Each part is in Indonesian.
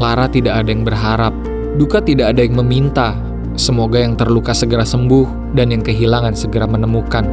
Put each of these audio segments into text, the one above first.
lara tidak ada yang berharap, duka tidak ada yang meminta. Semoga yang terluka segera sembuh dan yang kehilangan segera menemukan.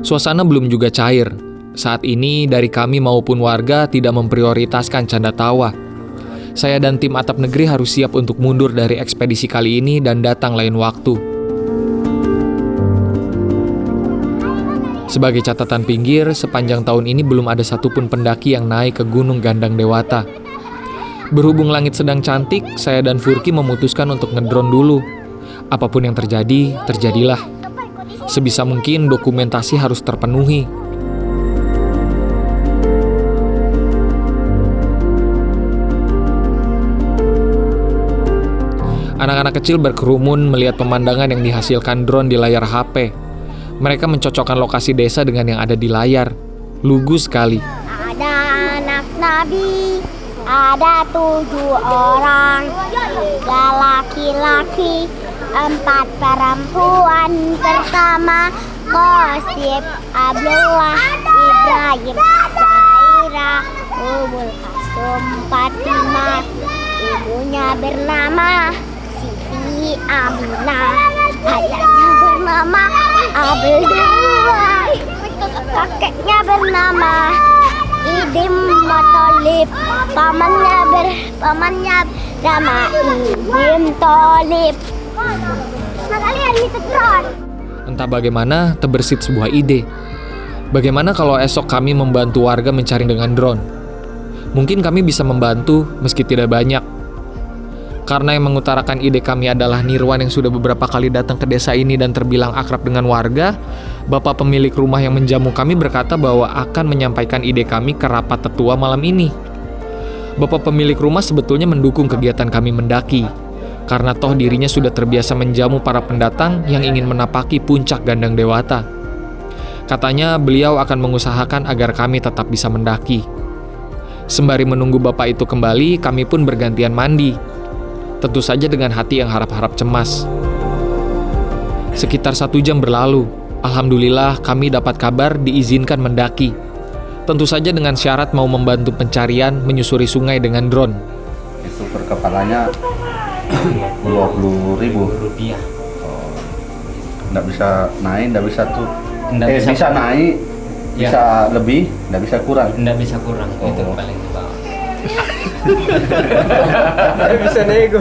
Suasana belum juga cair. Saat ini dari kami maupun warga tidak memprioritaskan canda tawa. Saya dan tim Atap Negeri harus siap untuk mundur dari ekspedisi kali ini dan datang lain waktu. Sebagai catatan pinggir, sepanjang tahun ini belum ada satupun pendaki yang naik ke Gunung Gandang Dewata. Berhubung langit sedang cantik, saya dan Furki memutuskan untuk ngedrone dulu. Apapun yang terjadi, terjadilah. Sebisa mungkin dokumentasi harus terpenuhi. Anak-anak kecil berkerumun melihat pemandangan yang dihasilkan drone di layar HP. Mereka mencocokkan lokasi desa dengan yang ada di layar. Lugu sekali. Ada anak Nabi, ada 7 orang, 3 laki-laki, 4 perempuan. Pertama Qasib, Abdullah, Ibrahim, Zaira, Umul Kasum, Fatimah. Ibunya bernama Siti Aminah, ayahnya bernama Abdullah, kakeknya bernama Idim Matolib, pamannya bernama Idim Tolib. Entah bagaimana terbersit sebuah ide. Bagaimana kalau esok kami membantu warga mencari dengan drone? Mungkin kami bisa membantu meski tidak banyak. Karena yang mengutarakan ide kami adalah Nirwan yang sudah beberapa kali datang ke desa ini dan terbilang akrab dengan warga, bapak pemilik rumah yang menjamu kami berkata bahwa akan menyampaikan ide kami ke rapat tetua malam ini. Bapak pemilik rumah sebetulnya mendukung kegiatan kami mendaki, karena toh dirinya sudah terbiasa menjamu para pendatang yang ingin menapaki puncak Gandang Dewata. Katanya beliau akan mengusahakan agar kami tetap bisa mendaki. Sembari menunggu bapak itu kembali, kami pun bergantian mandi. Tentu saja dengan hati yang harap-harap cemas. Sekitar 1 jam berlalu. Alhamdulillah kami dapat kabar diizinkan mendaki. Tentu saja dengan syarat mau membantu pencarian menyusuri sungai dengan drone. Itu per kepalanya 20.000 rupiah. Nggak bisa naik, nggak bisa tuh. Nggak Bisa naik, Ya. bisa lebih, nggak bisa kurang. Nggak bisa kurang, itu paling di bawah. Bisa nego.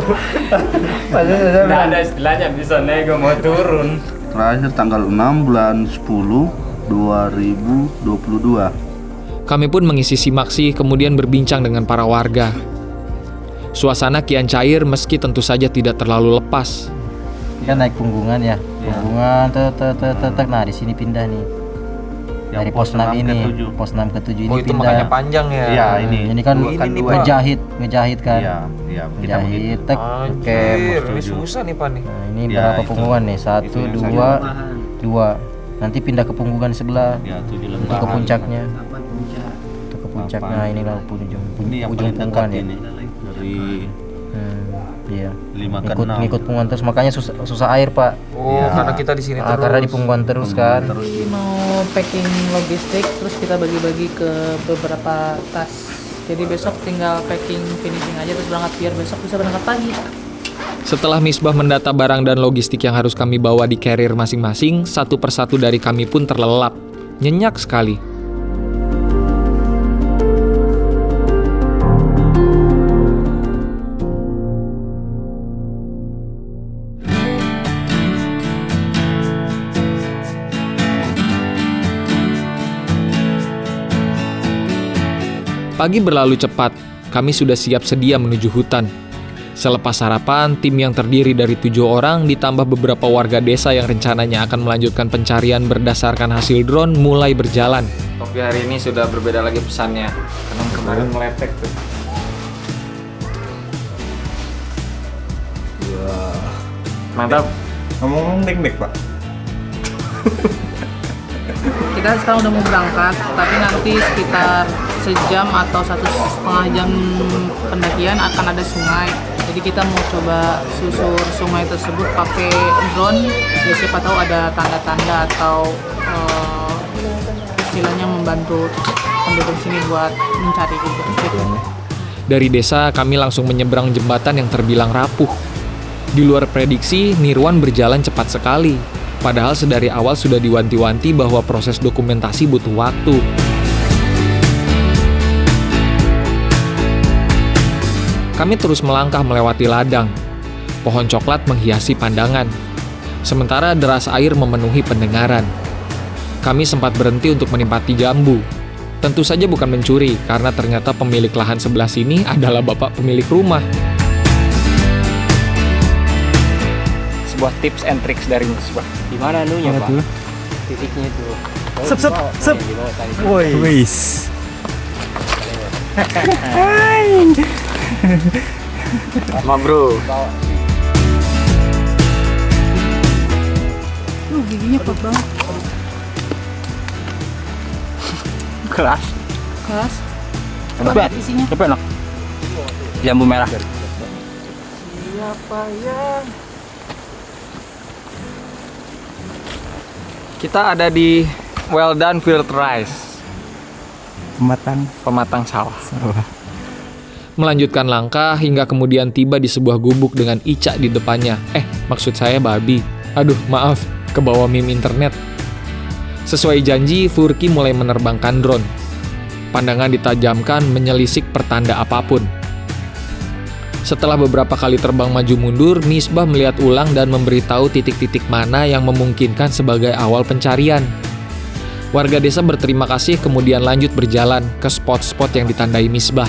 Nggak ada istilahnya bisa nego mau turun. Terakhir tanggal 6 bulan 10 2022. Kami pun mengisi simaksi kemudian berbincang dengan para warga. Suasana kian cair meski tentu saja tidak terlalu lepas. Kan naik punggungan ya. Punggungan tek. Nah, di sini pindah nih. Yang Dari pos 6 ini, ke 7. pos 6 ke 7 ini Oh itu pindah. makanya panjang ya? Iya, ini. Ini kan Ini, Pak. ngejahit kan. Iya, kita Ngejahit begitu. tek. Anjir, ini setuju. susah nih Pak nih. Nah, ini Ya, berapa itu. punggungan nih? 1, Itu yang 2, 2. Nanti pindah ke punggungan sebelah. Ya, 7 Itu lembaran. ke puncaknya. Itu ke puncak. Delapan. Nah, inilah ujung Ini yang ujung paling dekat punggungan ya. ini. Dari Iya. 5 ke 6. Ngikut punggungan terus, makanya susah air, Pak. Oh, Iya. karena kita di sini terus. Karena di punggungan terus kan. Terus Mau packing logistik, terus kita bagi-bagi ke beberapa tas. Jadi besok tinggal packing finishing aja terus berangkat biar besok bisa berangkat pagi. Setelah Misbah mendata barang dan logistik yang harus kami bawa di carrier masing-masing, satu persatu dari kami pun terlelap. Nyenyak sekali. Pagi berlalu cepat, kami sudah siap sedia menuju hutan. Selepas sarapan, tim yang terdiri dari 7 orang ditambah beberapa warga desa yang rencananya akan melanjutkan pencarian berdasarkan hasil drone mulai berjalan. Tapi hari ini sudah berbeda lagi pesannya, karena kemarin meletek tuh. Mantap. Ngomong dek Pak. Kita sekarang udah mau berangkat, tapi nanti sekitar sejam atau 1,5 jam pendakian akan ada sungai. Jadi kita mau coba susur sungai tersebut pakai drone. Ya siapa tahu ada tanda-tanda atau istilahnya membantu penduduk sini buat mencari juga. Gitu. Dari desa kami langsung menyeberang jembatan yang terbilang rapuh. Di luar prediksi, Nirwan berjalan cepat sekali. Padahal sedari awal sudah diwanti-wanti bahwa proses dokumentasi butuh waktu. Kami terus melangkah melewati ladang. Pohon coklat menghiasi pandangan. Sementara deras air memenuhi pendengaran. Kami sempat berhenti untuk menempati jambu. Tentu saja bukan mencuri, karena ternyata pemilik lahan sebelah sini adalah bapak pemilik rumah. Sebuah tips and tricks dari Misbah. Di mana anunya, Pak? Titiknya itu. Sep. Woi. Wis. Ma bro. Giginya kuat banget. Keras. Coba lihat isinya. Tapi enak. Jambu merah. Kita ada di Well Done Field Rice. Pematang sawah. Melanjutkan langkah hingga kemudian tiba di sebuah gubuk dengan Ica di depannya. Maksud saya babi. Aduh, maaf, kebawa meme internet. Sesuai janji, Furki mulai menerbangkan drone. Pandangan ditajamkan menyelisik pertanda apapun. Setelah beberapa kali terbang maju mundur, Misbah melihat ulang dan memberitahu titik-titik mana yang memungkinkan sebagai awal pencarian. Warga desa berterima kasih kemudian lanjut berjalan ke spot-spot yang ditandai Misbah.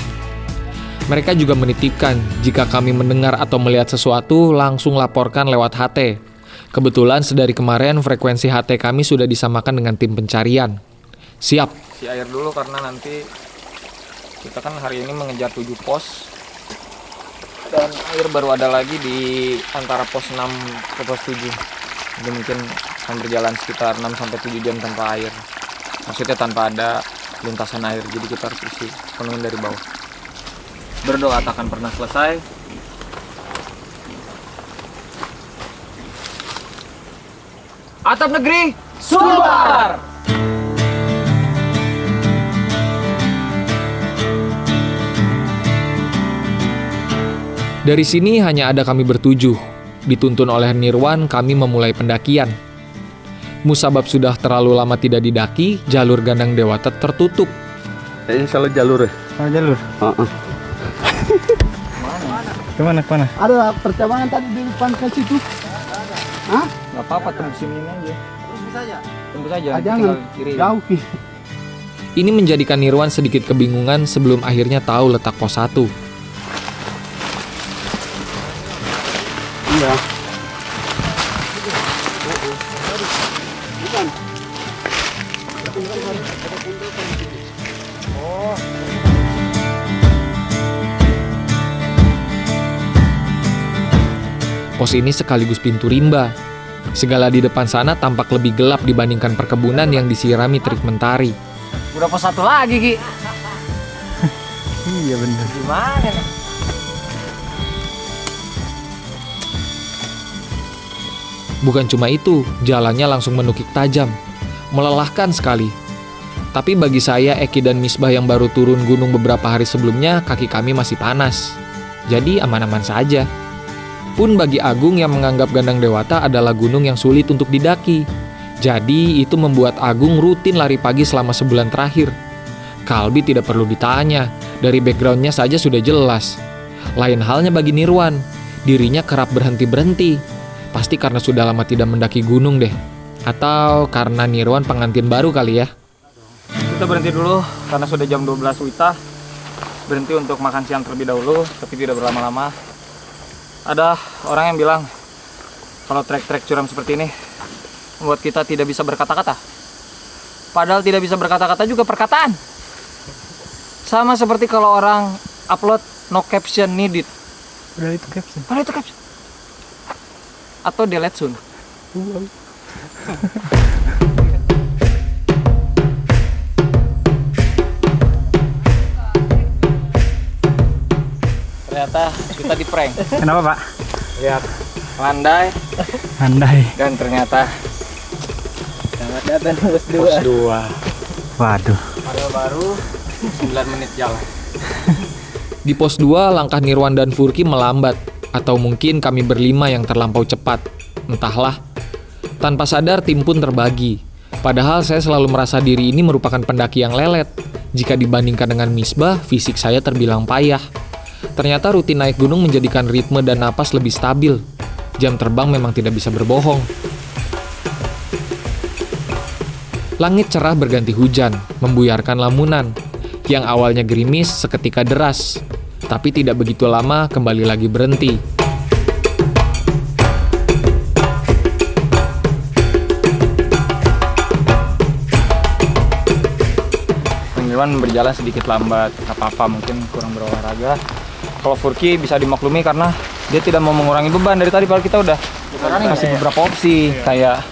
Mereka juga menitipkan jika kami mendengar atau melihat sesuatu langsung laporkan lewat HT. Kebetulan sedari kemarin frekuensi HT kami sudah disamakan dengan tim pencarian. Siap. Si air dulu karena nanti kita kan hari ini mengejar 7 pos. Dan air baru ada lagi di antara pos 6 ke pos 7. Jadi mungkin akan berjalan sekitar 6-7 jam tanpa air. Maksudnya tanpa ada lintasan air. Jadi kita harus isi penuhin dari bawah. Berdoa takkan pernah selesai. Atap Negeri Sumbar. Dari sini hanya ada kami bertujuh. Dituntun oleh Nirwan, kami memulai pendakian. Musabab sudah terlalu lama tidak didaki, jalur Gandang Dewata tertutup. Ini salah jalur ya? Mana jalur? Kemana? Ada percabangan tadi di depan ke situ. Hah? Gak apa-apa, tembus sini aja. Tembus aja. Jangan jauh. Ini menjadikan Nirwan sedikit kebingungan sebelum akhirnya tahu letak pos 1. Iya. Pos ini sekaligus pintu rimba. Segala di depan sana tampak lebih gelap dibandingkan perkebunan yang disirami terik mentari. Udah pos 1 lagi, Ki. Iya bener. Gimana nih? Bukan cuma itu, jalannya langsung menukik tajam. Melelahkan sekali. Tapi bagi saya, Eki dan Misbah yang baru turun gunung beberapa hari sebelumnya, kaki kami masih panas. Jadi aman-aman saja. Pun bagi Agung yang menganggap Gandang Dewata adalah gunung yang sulit untuk didaki. Jadi itu membuat Agung rutin lari pagi selama sebulan terakhir. Kalbi tidak perlu ditanya, dari backgroundnya saja sudah jelas. Lain halnya bagi Nirwan, dirinya kerap berhenti-berhenti. Pasti karena sudah lama tidak mendaki gunung deh. Atau karena Nirwan pengantin baru kali ya. Kita berhenti dulu karena sudah jam 12 WITA. Berhenti untuk makan siang terlebih dahulu, tapi tidak berlama-lama. Ada orang yang bilang kalau trek-trek curam seperti ini membuat kita tidak bisa berkata-kata. Padahal tidak bisa berkata-kata juga perkataan. Sama seperti kalau orang upload no caption needed. Udah itu caption. Padahal itu caption. atau Deletsun? Ternyata kita di prank. Kenapa Pak? Lihat, landai Andai. dan ternyata Selamat datang pos pos 2. Waduh. Padahal baru 9 menit jalan. Di pos 2, langkah Nirwan dan Furki melambat, atau mungkin kami berlima yang terlampau cepat. Entahlah. Tanpa sadar tim pun terbagi. Padahal saya selalu merasa diri ini merupakan pendaki yang lelet. Jika dibandingkan dengan Misbah, fisik saya terbilang payah. Ternyata rutin naik gunung menjadikan ritme dan napas lebih stabil. Jam terbang memang tidak bisa berbohong. Langit cerah berganti hujan, membuyarkan lamunan. Yang awalnya gerimis seketika deras, tapi tidak begitu lama kembali lagi berhenti. Nirwan berjalan sedikit lambat, gak apa-apa, mungkin kurang berolahraga. Kalau Furki bisa dimaklumi karena dia tidak mau mengurangi beban dari tadi, padahal kita udah kasih beberapa opsi kayak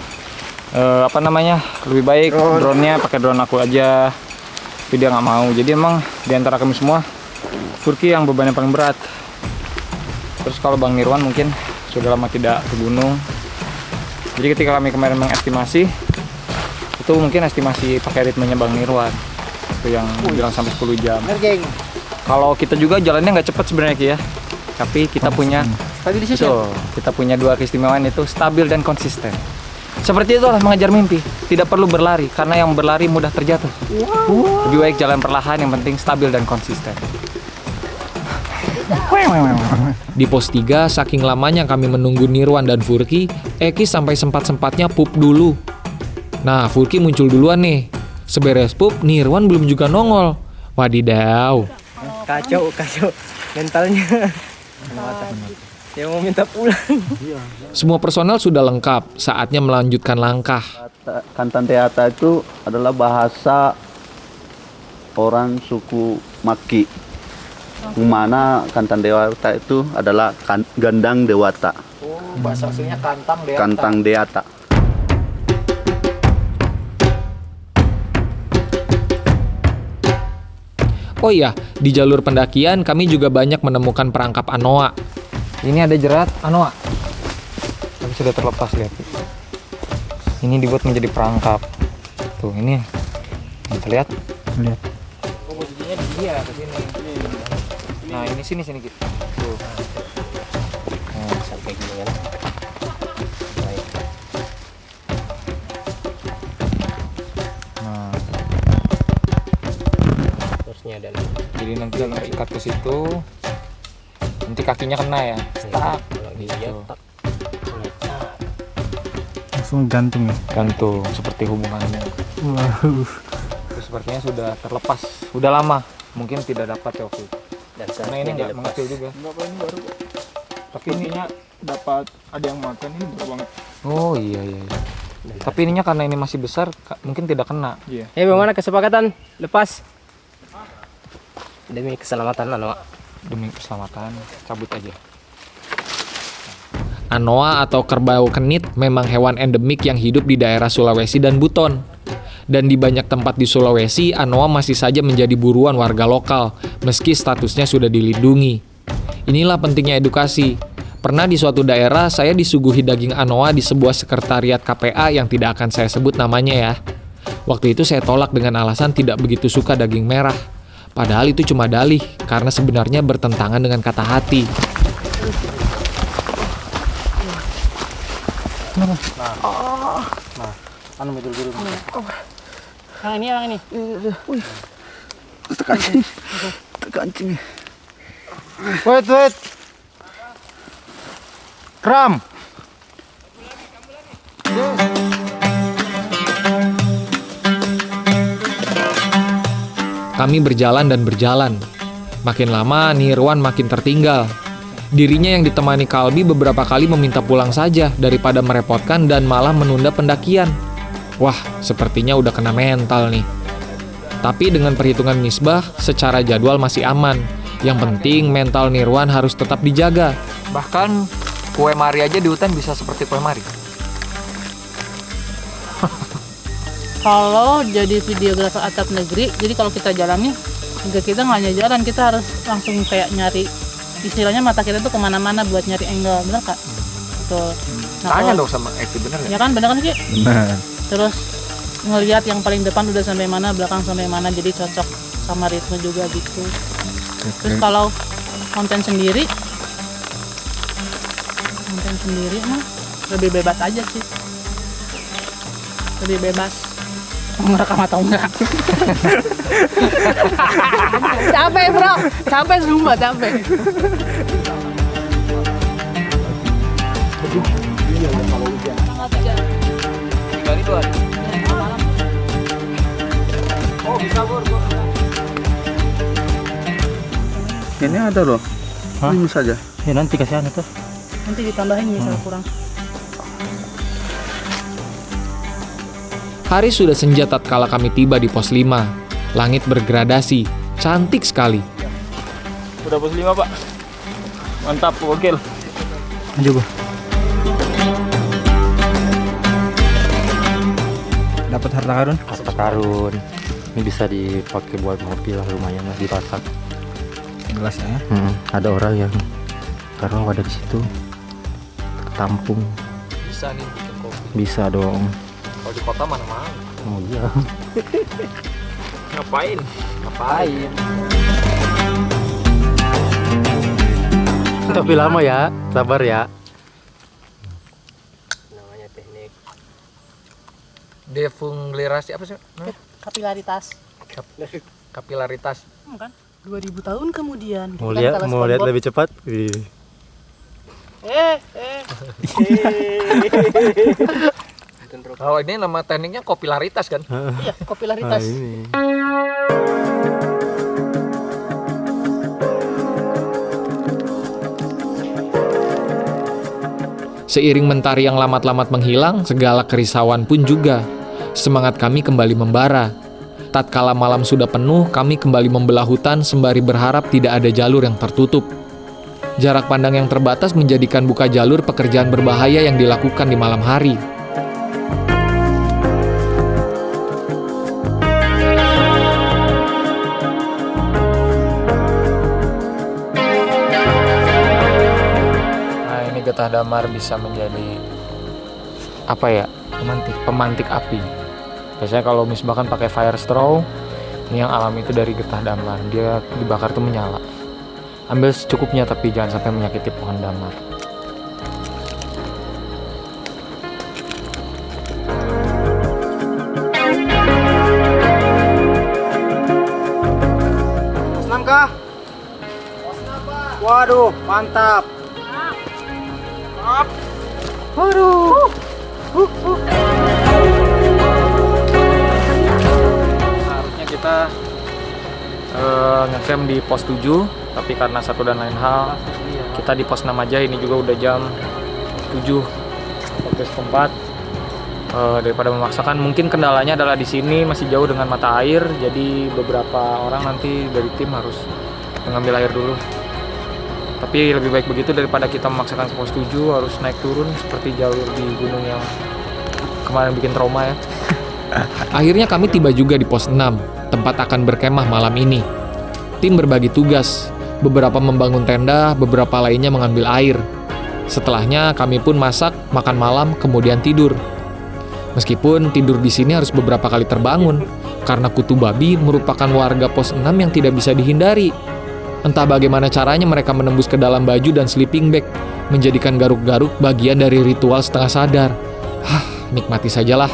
lebih baik drone-nya pakai drone aku aja, tapi dia nggak mau. Jadi emang di antara kami semua Furki yang bebannya paling berat. Terus kalau Bang Nirwan mungkin sudah lama tidak ke gunung, jadi ketika kami kemarin mengestimasi, itu mungkin estimasi pakai ritmenya Bang Nirwan itu yang bilang sampai 10 jam. Kalau kita juga jalannya nggak cepat sebenarnya Ki ya, tapi kita punya kita punya dua keistimewaan, itu stabil dan konsisten. Seperti itulah mengejar mimpi, tidak perlu berlari karena yang berlari mudah terjatuh. Lebih baik jalan perlahan, yang penting stabil dan konsisten. Di pos 3, saking lamanya kami menunggu Nirwan dan Furki, Eki sampai sempat-sempatnya pup dulu. Nah, Furki muncul duluan nih. Seberes pup, Nirwan belum juga nongol. Wadidaw. Kacau mentalnya. Dia mau minta pulang. Semua personel sudah lengkap, saatnya melanjutkan langkah. Kantan Deata itu adalah bahasa orang suku Maki. Mana Kantan Dewata itu adalah gandang dewata. Bahasa aslinya kantang deh. Kantang Deata. Oh iya, di jalur pendakian kami juga banyak menemukan perangkap anoa. Ini ada jerat anoa, tapi sudah terlepas, lihat. Ini dibuat menjadi perangkap. Tuh ini, kita lihat. Lihat. Oh, posisinya dia ke sini. Nah ini sini gitu. Tuh. Nah, sampai gini kan. Baik. Nah. Terusnya ada. Jadi nanti kalau ikat ke situ, nanti kakinya kena ya. Stuck. Gitu. Langsung gantung ya. Gantung seperti hubungannya. Wow. Terus sepertinya sudah terlepas, udah lama, mungkin tidak dapat ya waktu itu. Dan Karena ini nggak mengecil juga. Berapa ini baru? Tapi Ininya dapat ada yang makan ini baru banget. oh iya. Tapi ininya karena ini masih besar, mungkin tidak kena. Iya. Bagaimana kesepakatan? Lepas. Demi keselamatan Anoa. Demi keselamatan, cabut aja. Anoa atau kerbau kenit memang hewan endemik yang hidup di daerah Sulawesi dan Buton. Dan di banyak tempat di Sulawesi, anoa masih saja menjadi buruan warga lokal, meski statusnya sudah dilindungi. Inilah pentingnya edukasi. Pernah di suatu daerah, saya disuguhi daging anoa di sebuah sekretariat KPA yang tidak akan saya sebut namanya ya. Waktu itu saya tolak dengan alasan tidak begitu suka daging merah. Padahal itu cuma dalih, karena sebenarnya bertentangan dengan kata hati. Yang ini. Terkancing. Wait. Kram. Kami berjalan dan berjalan. Makin lama, Nirwan makin tertinggal. Dirinya yang ditemani Kalbi beberapa kali meminta pulang saja daripada merepotkan dan malah menunda pendakian. Wah, sepertinya udah kena mental nih. Tapi dengan perhitungan Misbah, secara jadwal masih aman. Yang penting mental Nirwan harus tetap dijaga. Bahkan Kue mari aja di hutan bisa seperti kue mari. Kalau jadi videografer atap negeri, jadi kalau kita jalan nih, kita nggak hanya jalan, kita harus langsung kayak nyari, istilahnya mata kita tuh kemana-mana buat nyari angle, bener kak? Betul. Nah, Tanya kalau- dong sama Eki, bener Ya nggak? kan, bener kan Ki? Benar. Terus ngelihat yang paling depan udah sampai mana, belakang sampai mana, jadi cocok sama ritme juga gitu. Terus kalau konten sendiri mah lebih bebas aja sih, lebih bebas mau ngerekam atau enggak. Capek bro, capek sumpah, capek. Kali 2 hari. Oh bisa bor. Ini ada loh. Hah? Ini saja. Ya nanti kasihan itu. Nanti ditambahin misal kurang. Hari sudah senja tatkala kami tiba di pos 5. Langit bergradasi, cantik sekali. Udah pos 5 pak. Mantap, gokil. Maju gua. Dapat harta karun? Harta karun. Ini bisa dipakai buat mobil lah, lumayan lah dipasak. Gelas ya. Ada orang yang karena ada di situ tertampung. Bisa nih bikin kopi. Bisa dong. Kalau di kota mana mau? Oh iya. Ngapain? Ngapain? Tapi lama ya, sabar ya. Namanya teknik Defunglerasi apa sih? Kapilaritas. Kapilaritas. Kan 2000 tahun kemudian. Mau lihat lebih cepat. Oh ini nama tekniknya kopilaritas kan? Iya, kapilaritas. Ini. Seiring mentari yang lamat-lamat menghilang, segala kerisauan pun juga. Semangat kami kembali membara. Tatkala malam sudah penuh, kami kembali membelah hutan sembari berharap tidak ada jalur yang tertutup. Jarak pandang yang terbatas menjadikan buka jalur pekerjaan berbahaya yang dilakukan di malam hari. Nah ini getah damar bisa menjadi apa ya? Pemantik api. Biasanya kalau misbah kan pakai fire straw. Ini yang alami itu dari getah damar. Dia dibakar tuh menyala. Ambil secukupnya tapi jangan sampai menyakiti pohon damar. Senam kah? Waduh, mantap. Harusnya kita ngecamp di pos 7, tapi karena satu dan lain hal kita di pos 6 aja. Ini juga udah jam 7 waktu setempat. Daripada memaksakan, mungkin kendalanya adalah di sini masih jauh dengan mata air, jadi beberapa orang nanti dari tim harus mengambil air dulu. Tapi lebih baik begitu daripada kita memaksakan ke pos 7 harus naik turun seperti jalur di gunung yang kemarin bikin trauma ya. Akhirnya kami tiba juga di pos 6, tempat akan berkemah malam ini. Tim berbagi tugas, beberapa membangun tenda, beberapa lainnya mengambil air. Setelahnya kami pun masak, makan malam, kemudian tidur. Meskipun tidur di sini harus beberapa kali terbangun, karena kutu babi merupakan warga pos 6 yang tidak bisa dihindari. Entah bagaimana caranya mereka menembus ke dalam baju dan sleeping bag, menjadikan garuk-garuk bagian dari ritual setengah sadar. Nikmati sajalah.